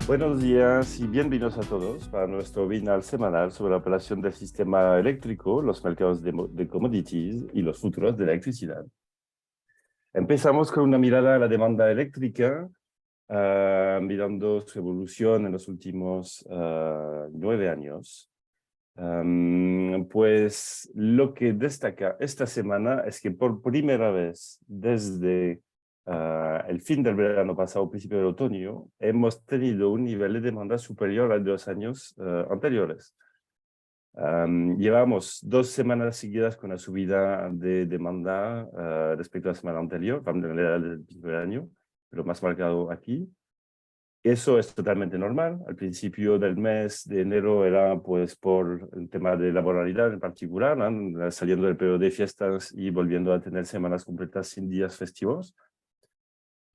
Buenos días y bienvenidos a todos para nuestro webinar semanal sobre la operación del sistema eléctrico, los mercados de commodities y los futuros de la electricidad. Empezamos con una mirada a la demanda eléctrica, mirando su evolución en los últimos 9 años. Pues lo que destaca esta semana es que por primera vez desde el fin del verano pasado, principio del otoño, hemos tenido un nivel de demanda superior al de los años anteriores. Llevamos 2 semanas seguidas con la subida de demanda respecto a la semana anterior, del principio del año, pero más marcado aquí. Eso es totalmente normal. Al principio del mes de enero era pues por el tema de laboralidad en particular, ¿no? Saliendo del periodo de fiestas y volviendo a tener semanas completas sin días festivos.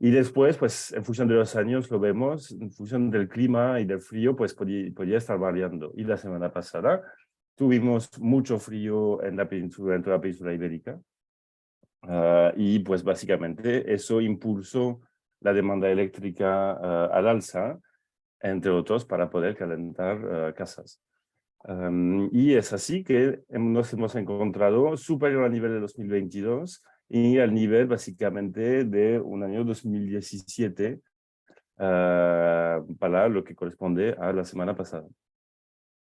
Y después, pues en función de los años lo vemos, en función del clima y del frío, pues podía estar variando. Y la semana pasada tuvimos mucho frío en la península, en toda la península ibérica. Y pues básicamente eso impulsó la demanda eléctrica al alza, entre otros, para poder calentar casas. Y es así que nos hemos encontrado superior al nivel de 2022 y al nivel básicamente de un año 2017 para lo que corresponde a la semana pasada.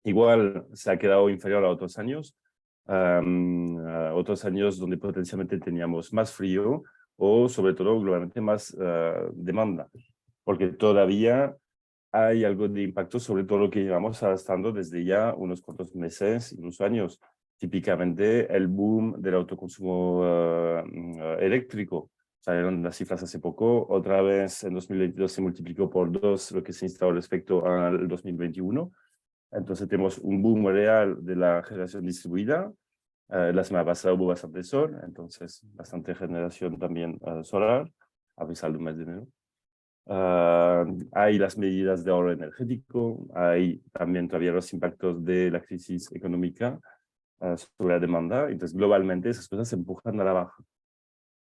Igual se ha quedado inferior a otros años donde potencialmente teníamos más frío o sobre todo globalmente más demanda, porque todavía hay algo de impacto sobre todo lo que llevamos arrastrando desde ya unos cuantos meses, incluso años. Típicamente el boom del autoconsumo eléctrico. Salieron las cifras hace poco. Otra vez en 2022 se multiplicó por 2 lo que se instaló respecto al 2021. Entonces tenemos un boom real de la generación distribuida. La semana pasada hubo bastante sol, entonces bastante generación también solar, a pesar del mes de enero. Hay las medidas de ahorro energético, hay también todavía los impactos de la crisis económica sobre la demanda. Entonces, globalmente esas cosas se empujan a la baja.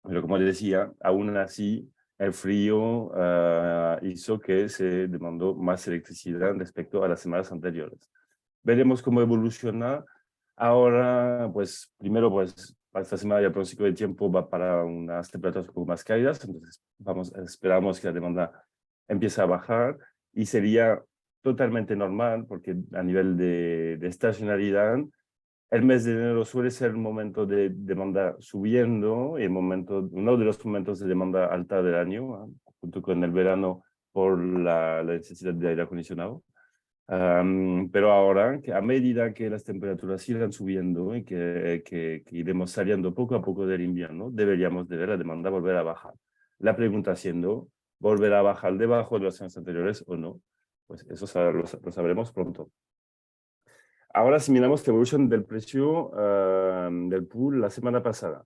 Pero como decía, aún así, el frío hizo que se demandó más electricidad respecto a las semanas anteriores. Veremos cómo evoluciona. Ahora, pues, primero, pues, para esta semana ya el pronóstico de tiempo va para unas temperaturas un poco más cálidas, entonces esperamos que la demanda empiece a bajar y sería totalmente normal, porque a nivel de estacionalidad, el mes de enero suele ser un momento de demanda subiendo, y uno de los momentos de demanda alta del año, junto con el verano por la necesidad de aire acondicionado. Pero ahora, que a medida que las temperaturas sigan subiendo y que iremos saliendo poco a poco del invierno, deberíamos de ver la demanda volver a bajar. La pregunta siendo, ¿volverá a bajar debajo de los años anteriores o no? Pues eso lo sabremos pronto. Ahora, si miramos la evolución del precio del pool la semana pasada,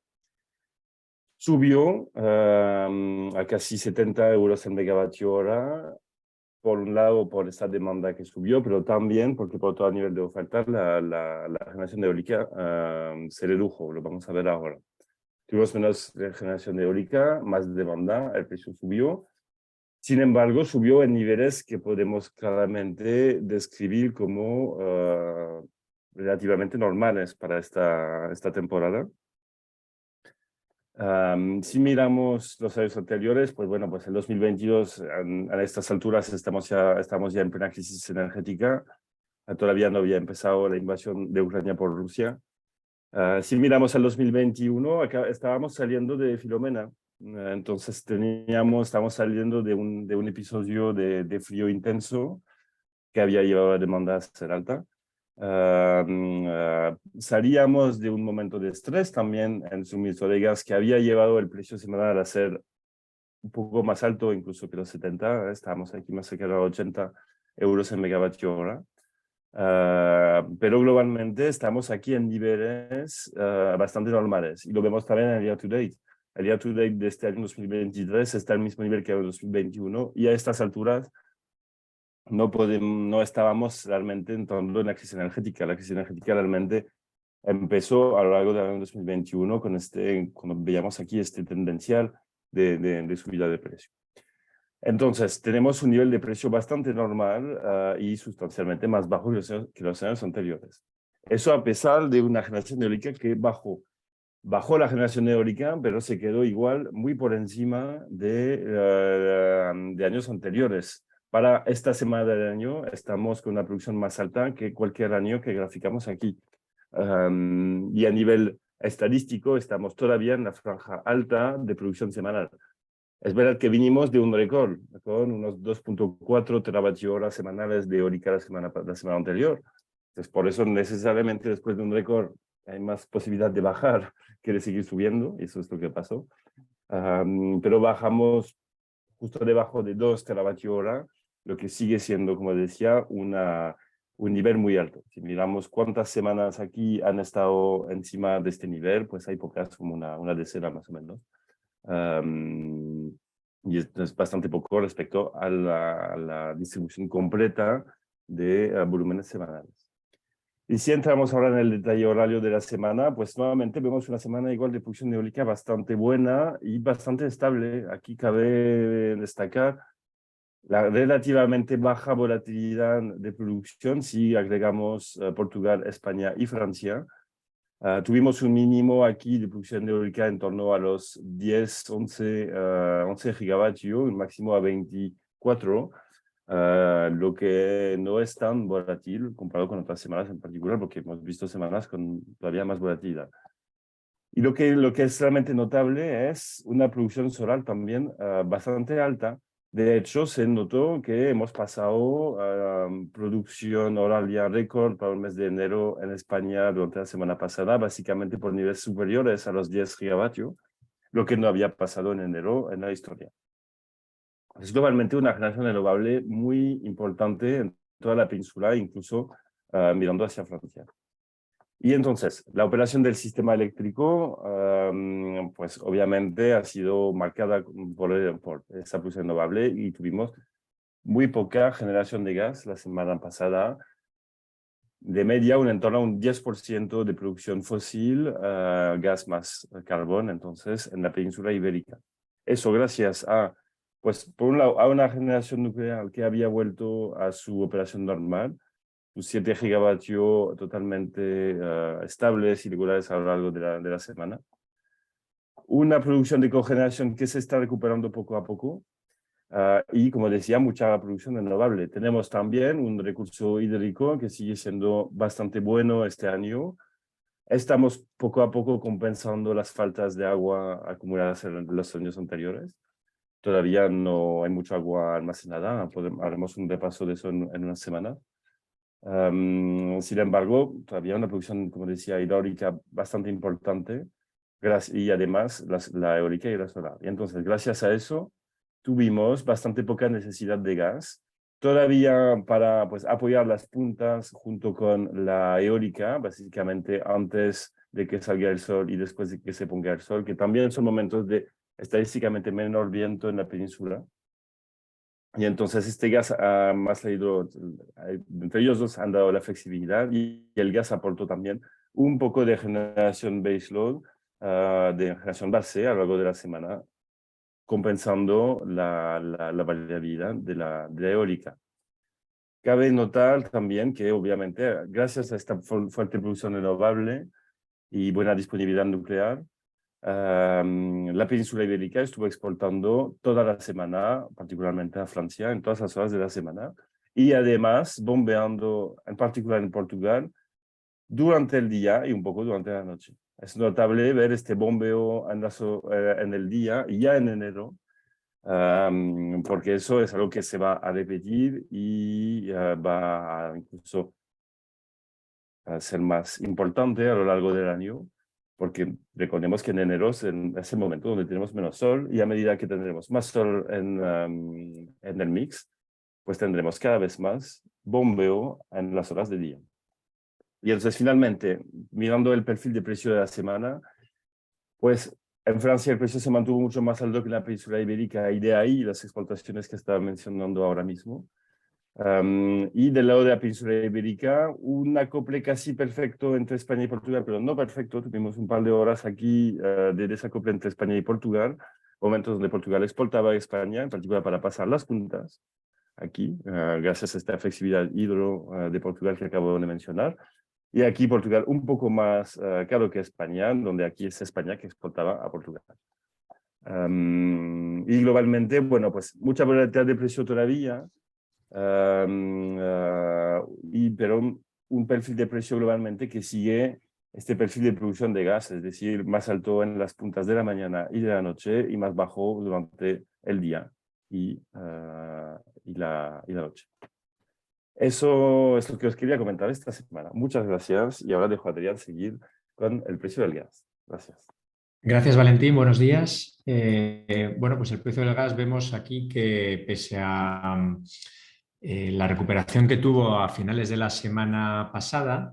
subió a casi 70 euros el megavatio hora, por un lado por esa demanda que subió, pero también porque por todo el nivel de oferta la generación de eólica se redujo, lo vamos a ver ahora. Tuvimos menos generación de eólica, más demanda, el precio subió. Sin embargo, subió en niveles que podemos claramente describir como relativamente normales para esta temporada. Si miramos los años anteriores, pues bueno, pues en 2022, a estas alturas estamos ya en plena crisis energética. Todavía no había empezado la invasión de Ucrania por Rusia. Si miramos al 2021, acá estábamos saliendo de Filomena. Entonces estábamos saliendo de un episodio de frío intenso que había llevado a demanda a ser alta. Salíamos de un momento de estrés también en suministro de gas que había llevado el precio semanal a ser un poco más alto, incluso que los 70, estábamos aquí más cerca de los 80 euros en megavatio hora. Pero globalmente estamos aquí en niveles bastante normales y lo vemos también en el year to date. El year to date de este año 2023 está al mismo nivel que el 2021 y a estas alturas no estábamos realmente entrando en la crisis energética. La crisis energética realmente empezó a lo largo del año 2021 cuando veíamos aquí este tendencial de subida de precio. Entonces, tenemos un nivel de precio bastante normal y sustancialmente más bajo que los años anteriores. Eso a pesar de una generación eólica que bajó la generación eólica, pero se quedó igual muy por encima de años anteriores. Para esta semana del año estamos con una producción más alta que cualquier año que graficamos aquí. Y a nivel estadístico estamos todavía en la franja alta de producción semanal. Es verdad que vinimos de un récord, con unos 2.4 teravatio-hora semanales de eólica la semana anterior. Entonces, por eso necesariamente después de un récord hay más posibilidad de bajar que de seguir subiendo, y eso es lo que pasó. Pero bajamos justo debajo de 2 teravatio-hora, lo que sigue siendo, como decía, un nivel muy alto. Si miramos cuántas semanas aquí han estado encima de este nivel, pues hay pocas, como una decena más o menos. Y es bastante poco respecto a la distribución completa de volúmenes semanales. Y si entramos ahora en el detalle horario de la semana, pues nuevamente vemos una semana igual de producción eólica bastante buena y bastante estable. Aquí cabe destacar la relativamente baja volatilidad de producción si agregamos Portugal, España y Francia. Tuvimos un mínimo aquí de producción eólica en torno a los 10, 11 gigavatios, un máximo a 24, lo que no es tan volátil comparado con otras semanas en particular, porque hemos visto semanas con todavía más volatilidad. Y lo que es realmente notable es una producción solar también bastante alta. De hecho, se notó que hemos pasado producción horaria récord para el mes de enero en España durante la semana pasada, básicamente por niveles superiores a los 10 gigavatios, lo que no había pasado en enero en la historia. Es globalmente una generación renovable muy importante en toda la península, incluso mirando hacia Francia. Y entonces, la operación del sistema eléctrico, pues obviamente ha sido marcada por esa producción renovable y tuvimos muy poca generación de gas la semana pasada, de media en torno a un 10% de producción fósil, gas más carbón, entonces, en la península ibérica. Eso gracias a, pues, por un lado, a una generación nuclear que había vuelto a su operación normal, 7 gigavatios totalmente estables y regulares a lo largo de la semana. Una producción de cogeneración que se está recuperando poco a poco. Y como decía, mucha producción renovable. Tenemos también un recurso hídrico que sigue siendo bastante bueno este año. Estamos poco a poco compensando las faltas de agua acumuladas en los años anteriores. Todavía no hay mucha agua almacenada. Haremos un repaso de eso en una semana. Sin embargo, todavía una producción, como decía, hidráulica bastante importante y además la eólica y la solar. Y entonces, gracias a eso, tuvimos bastante poca necesidad de gas. Todavía para pues, apoyar las puntas junto con la eólica, básicamente antes de que salga el sol y después de que se ponga el sol, que también son momentos de estadísticamente menor viento en la península. Y entonces este gas más entre ellos dos han dado la flexibilidad y el gas aportó también un poco de generación baseload, de generación base a lo largo de la semana, compensando la variabilidad de la eólica. Cabe notar también que obviamente gracias a esta fuerte producción renovable y buena disponibilidad nuclear, la península ibérica estuvo exportando toda la semana, particularmente a Francia, en todas las horas de la semana, y además bombeando, en particular en Portugal, durante el día y un poco durante la noche. Es notable ver este bombeo en el día, ya en enero, porque eso es algo que se va a repetir y va a incluso a ser más importante a lo largo del año, porque recordemos que en enero es el momento donde tenemos menos sol y a medida que tendremos más sol en el mix, pues tendremos cada vez más bombeo en las horas de día. Y entonces finalmente, mirando el perfil de precio de la semana, pues en Francia el precio se mantuvo mucho más alto que en la península ibérica y de ahí las exportaciones que estaba mencionando ahora mismo. Y del lado de la península ibérica, un acople casi perfecto entre España y Portugal, pero no perfecto. Tuvimos un par de horas aquí de desacople entre España y Portugal, momentos donde Portugal exportaba a España, en particular para pasar las puntas aquí, gracias a esta flexibilidad hidro de Portugal que acabo de mencionar. Y aquí Portugal un poco más caro que España, donde aquí es España que exportaba a Portugal. Y globalmente, bueno, pues mucha volatilidad de precio todavía, pero un perfil de precio globalmente que sigue este perfil de producción de gas, es decir, más alto en las puntas de la mañana y de la noche y más bajo durante el día y la noche. Eso es lo que os quería comentar esta semana. Muchas gracias y ahora dejo a Adrián seguir con el precio del gas. Gracias. Gracias, Valentín. Buenos días. Bueno, pues el precio del gas vemos aquí que pese a la recuperación que tuvo a finales de la semana pasada,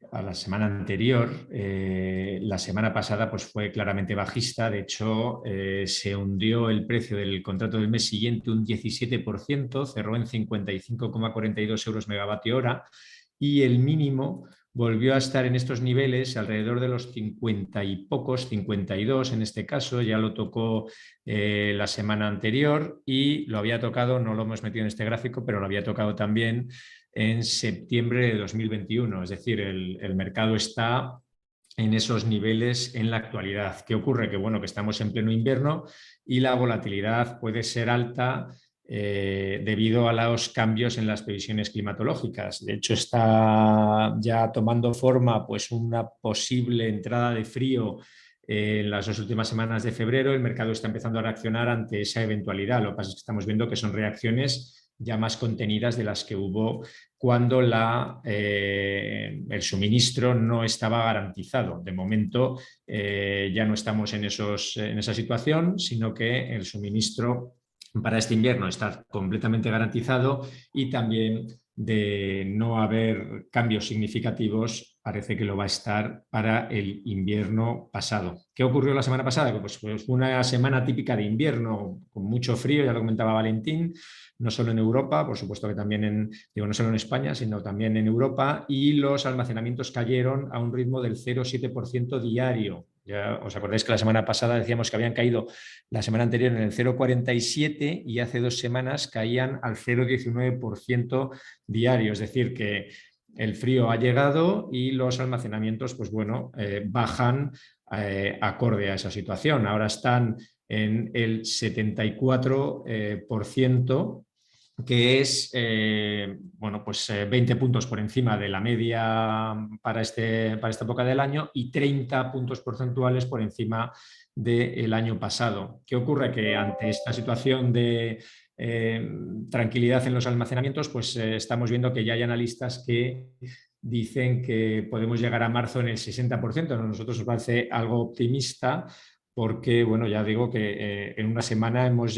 a la semana anterior, la semana pasada pues fue claramente bajista. De hecho, se hundió el precio del contrato del mes siguiente un 17%, cerró en 55,42 euros megavatio hora y el mínimo volvió a estar en estos niveles alrededor de los 50 y pocos, 52 en este caso, ya lo tocó la semana anterior y lo había tocado, no lo hemos metido en este gráfico, pero lo había tocado también en septiembre de 2021, es decir, el mercado está en esos niveles en la actualidad. ¿Qué ocurre? Que bueno, que estamos en pleno invierno y la volatilidad puede ser alta debido a los cambios en las previsiones climatológicas. De hecho, está ya tomando forma pues, una posible entrada de frío en las 2 últimas semanas de febrero. El mercado está empezando a reaccionar ante esa eventualidad. Lo que pasa es que estamos viendo que son reacciones ya más contenidas de las que hubo cuando el suministro no estaba garantizado. De momento ya no estamos en esa situación, sino que el suministro para este invierno está completamente garantizado y también de no haber cambios significativos parece que lo va a estar para el invierno pasado. ¿Qué ocurrió la semana pasada? Pues fue una semana típica de invierno con mucho frío, ya lo comentaba Valentín, no solo en Europa, por supuesto que también no solo en España, sino también en Europa, y los almacenamientos cayeron a un ritmo del 0,7% diario. Ya os acordáis que la semana pasada decíamos que habían caído la semana anterior en el 0,47 y hace 2 semanas caían al 0,19% diario. Es decir, que el frío ha llegado y los almacenamientos, pues bueno, bajan acorde a esa situación. Ahora están en el 74%, que es bueno, pues, 20 puntos por encima de la media para esta época del año y 30 puntos porcentuales por encima del año pasado. ¿Qué ocurre? Que ante esta situación de tranquilidad en los almacenamientos, pues estamos viendo que ya hay analistas que dicen que podemos llegar a marzo en el 60%. A nosotros nos parece algo optimista, porque, bueno, ya digo que en una semana hemos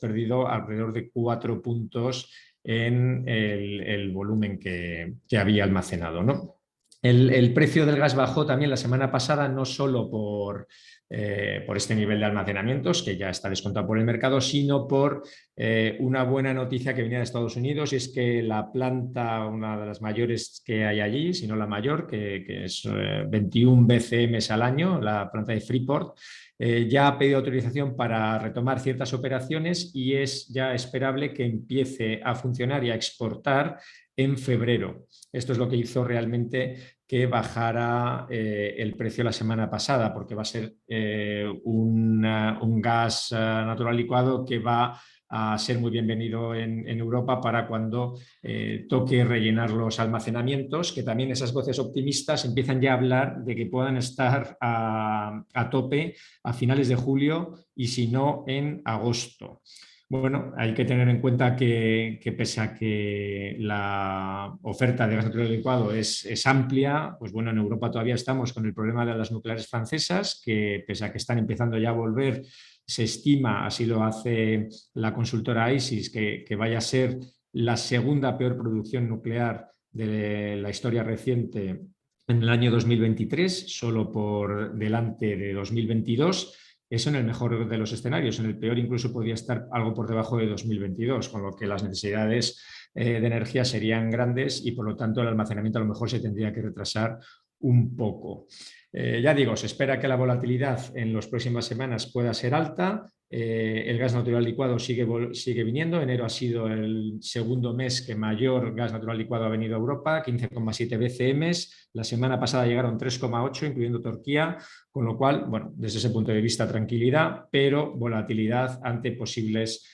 perdido alrededor de 4 puntos en el volumen que había almacenado, ¿no? El precio del gas bajó también la semana pasada, no solo por este nivel de almacenamientos, que ya está descontado por el mercado, sino por una buena noticia que venía de Estados Unidos, y es que la planta, una de las mayores que hay allí, si no la mayor, que es 21 BCM al año, la planta de Freeport, ya ha pedido autorización para retomar ciertas operaciones y es ya esperable que empiece a funcionar y a exportar en febrero. Esto es lo que hizo realmente que bajara el precio la semana pasada, porque va a ser un gas natural licuado que va a ser muy bienvenido en Europa para cuando toque rellenar los almacenamientos, que también esas voces optimistas empiezan ya a hablar de que puedan estar a tope a finales de julio y si no en agosto. Bueno, hay que tener en cuenta que pese a que la oferta de gas natural licuado es amplia, pues bueno, en Europa todavía estamos con el problema de las nucleares francesas, que pese a que están empezando ya a volver, se estima, así lo hace la consultora ISIS, que vaya a ser la segunda peor producción nuclear de la historia reciente en el año 2023, solo por delante de 2022. Eso en el mejor de los escenarios. En el peor incluso podría estar algo por debajo de 2022, con lo que las necesidades de energía serían grandes y por lo tanto el almacenamiento a lo mejor se tendría que retrasar un poco. Ya digo, se espera que la volatilidad en las próximas semanas pueda ser alta. El gas natural licuado sigue viniendo. Enero ha sido el segundo mes que mayor gas natural licuado ha venido a Europa, 15,7 BCM. La semana pasada llegaron 3,8, incluyendo Turquía, con lo cual, bueno, desde ese punto de vista tranquilidad, pero volatilidad ante posibles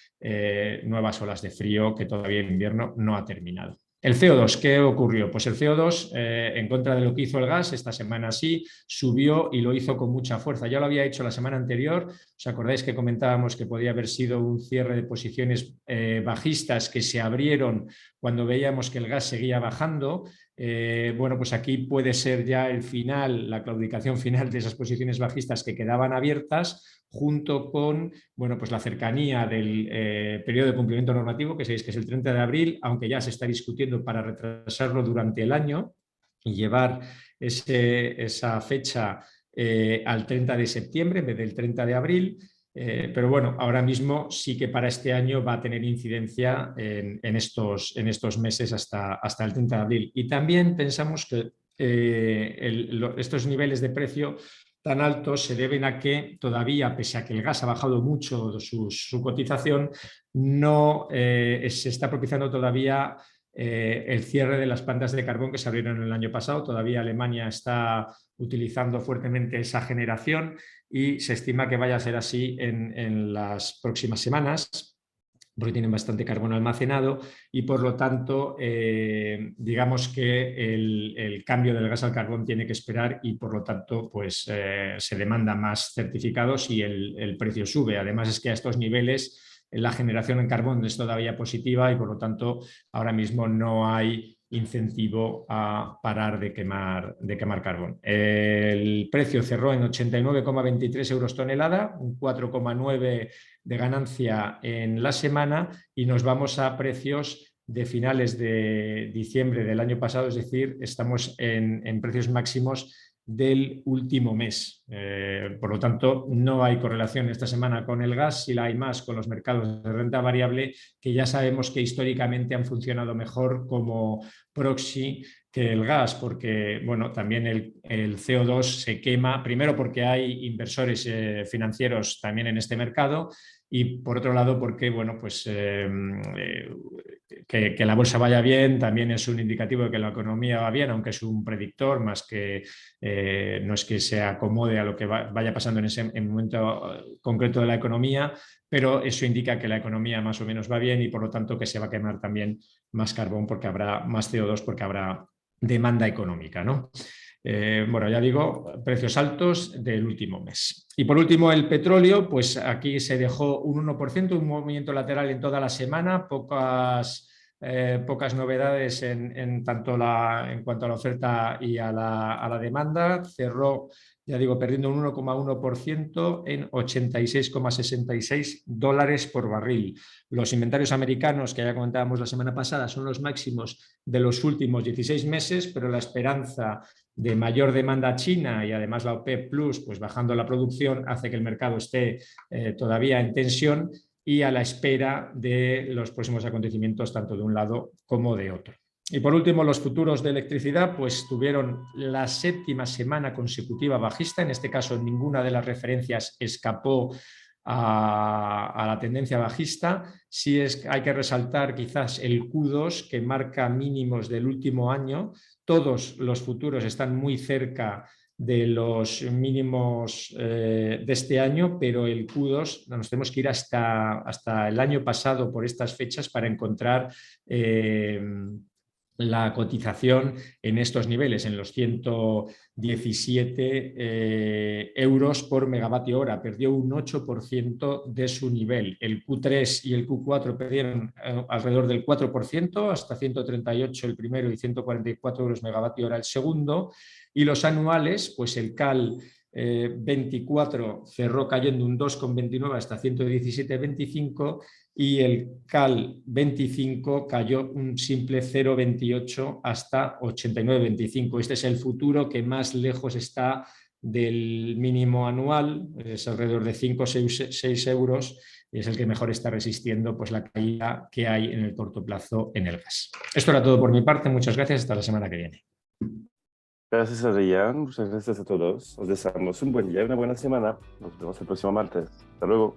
nuevas olas de frío que todavía el invierno no ha terminado. El CO2, ¿qué ocurrió? Pues el CO2, en contra de lo que hizo el gas, esta semana sí, subió y lo hizo con mucha fuerza. Ya lo había hecho la semana anterior. ¿Os acordáis que comentábamos que podía haber sido un cierre de posiciones bajistas que se abrieron cuando veíamos que el gas seguía bajando? Bueno, pues aquí puede ser ya el final, la claudicación final de esas posiciones bajistas que quedaban abiertas, junto con, bueno, pues la cercanía del periodo de cumplimiento normativo, que sabéis que es el 30 de abril, aunque ya se está discutiendo para retrasarlo durante el año y llevar esa fecha al 30 de septiembre en vez del 30 de abril. Pero bueno, ahora mismo sí que para este año va a tener incidencia en estos meses hasta el 30 de abril. Y también pensamos que estos niveles de precio tan altos se deben a que todavía, pese a que el gas ha bajado mucho su cotización, no se está propiciando todavía el cierre de las plantas de carbón que se abrieron el año pasado. Todavía Alemania está utilizando fuertemente esa generación y se estima que vaya a ser así en las próximas semanas, porque tienen bastante carbón almacenado y por lo tanto digamos que el cambio del gas al carbón tiene que esperar y por lo tanto pues se demanda más certificados y el precio sube. Además es que a estos niveles la generación en carbón es todavía positiva y por lo tanto ahora mismo no hay incentivo a parar de quemar carbón. El precio cerró en 89,23 euros tonelada, un 4,9 de ganancia en la semana y nos vamos a precios de finales de diciembre del año pasado, es decir, estamos en precios máximos del último mes. Por lo tanto, no hay correlación esta semana con el gas, si la hay más con los mercados de renta variable, que ya sabemos que históricamente han funcionado mejor como proxy que el gas, porque bueno, también el CO2 se quema, primero porque hay inversores financieros también en este mercado y por otro lado porque bueno, pues, que la bolsa vaya bien también es un indicativo de que la economía va bien, aunque es un predictor más que no es que se acomode a lo que vaya pasando en ese momento concreto de la economía, pero eso indica que la economía más o menos va bien y por lo tanto que se va a quemar también más carbón porque habrá más CO2 porque habrá demanda económica, ¿no? Bueno, ya digo, precios altos del último mes. Y por último, el petróleo, pues aquí se dejó un 1%, un movimiento lateral en toda la semana, pocas novedades en cuanto a la oferta y a la demanda. Cerró, ya digo, perdiendo un 1,1% en 86,66 dólares por barril. Los inventarios americanos, que ya comentábamos la semana pasada, son los máximos de los últimos 16 meses, pero la esperanza de mayor demanda china y además la OPEP Plus, pues bajando la producción, hace que el mercado esté todavía en tensión y a la espera de los próximos acontecimientos tanto de un lado como de otro. Y por último, los futuros de electricidad pues tuvieron la séptima semana consecutiva bajista. En este caso, ninguna de las referencias escapó a la tendencia bajista. Sí hay que resaltar quizás el Q2 que marca mínimos del último año. Todos los futuros están muy cerca de los mínimos de este año, pero el Q2 nos tenemos que ir hasta el año pasado por estas fechas para encontrar la cotización en estos niveles, en los 117 euros por megavatio hora. Perdió un 8% de su nivel. El Q3 y el Q4 perdieron alrededor del 4%, hasta 138 el primero y 144 euros megavatio hora el segundo. Y los anuales, pues el CAL 24 cerró cayendo un 2,29 hasta 117,25 y el CAL 25 cayó un simple 0,28 hasta 89,25. Este es el futuro que más lejos está del mínimo anual, es alrededor de 5 o 6 euros, y es el que mejor está resistiendo pues, la caída que hay en el corto plazo en el gas. Esto era todo por mi parte, muchas gracias, hasta la semana que viene. Gracias, Adrián. Muchas gracias a todos. Os deseamos un buen día y una buena semana. Nos vemos el próximo martes. Hasta luego.